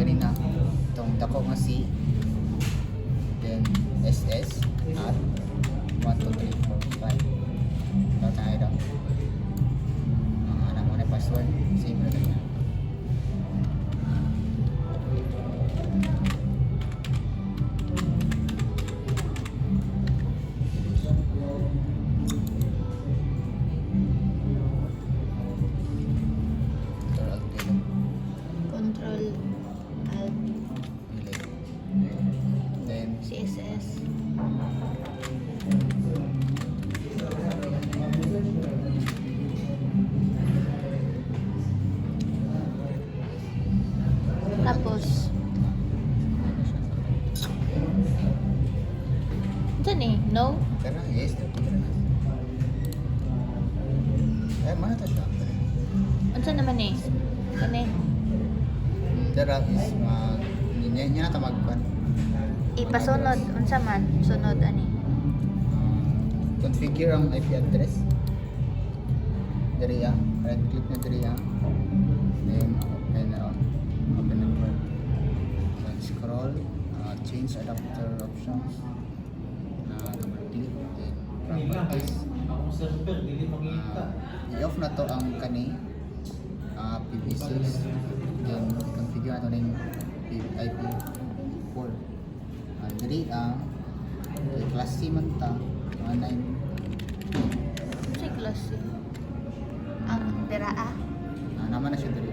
kanina. Itong dako nga C. Then SS at 1, 2, 3, 4, 5. Ito tayo daw. Anak mo na password. Save na kanina. Control Alt Then CSS. Tapos dyan eh, no? pero yes, mana to siya? Ano naman eh? Kani? Dara is niya na tamagpan. Ipasunod, unsa man? Sunod ani? Configure ang IP address. Diri right click na diri then open network. Then scroll, change adapter options. Double click then properties. I-off na to ang kani PV6 then configure nato ning IP4 diri class C man ta 19 Si klase. Ang deraa. naman na siya diri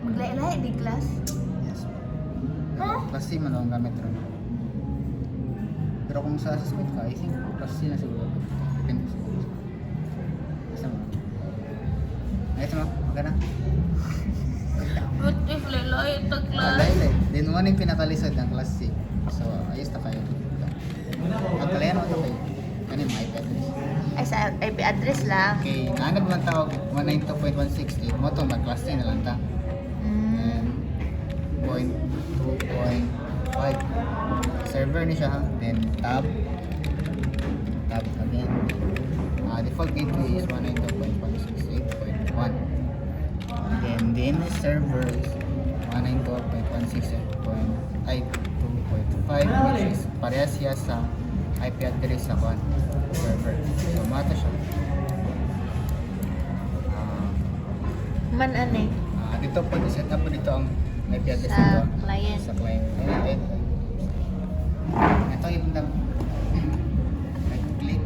Maglay-lay di class. yes Huh? class C man ang gamit ron pero kung sa susunod ka I think class C na siguro depende siguro basta mo ayos mo magana But if lay ito Laylay. Then one yung pinakalisod ng class C. So, ayos na kayo. Ang kalayan mo ito kayo. Kanin mo IP address. Ay, sa IP address lang. Okay, naanag lang tawag 192.168 mo ito, mag-class C na lang ta. And 0.2.5 server ni siya ha. Then tab again. Default gateway is 192.168.1. Then DNS server is 192.168.2.5 which is parehas siya sa IP address sa server. So mata siya. Man ani? Dito po, set up po dito ang IP address Sa dito. client. Sa client. Ito yung right click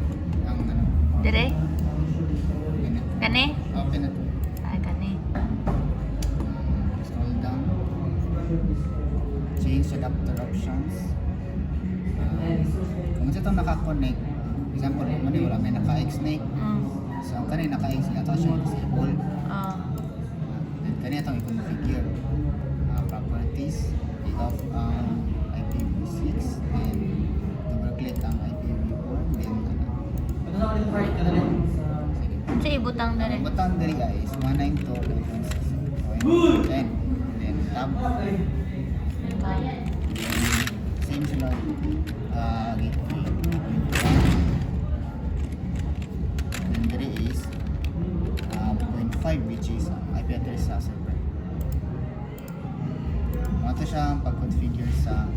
ang ano. Dire? Ganun. Kani? Open na. Ay, kani. Scroll down. Change adapter options. Kung ito naka-connect, example, wala may naka-X-Snake. So, ang kanina naka-X, ito siya disable. Then, kanina itong i-configure. Properties, i-off ang IPv6, then double-click ang IPv4, then Unsa ibutang dire? ang butang diri guys, 192.168.10. Then, tab. Same sila. Gateway. Then diri is 0.5 which is IP address sa server. Ito siya ang pag-configure sa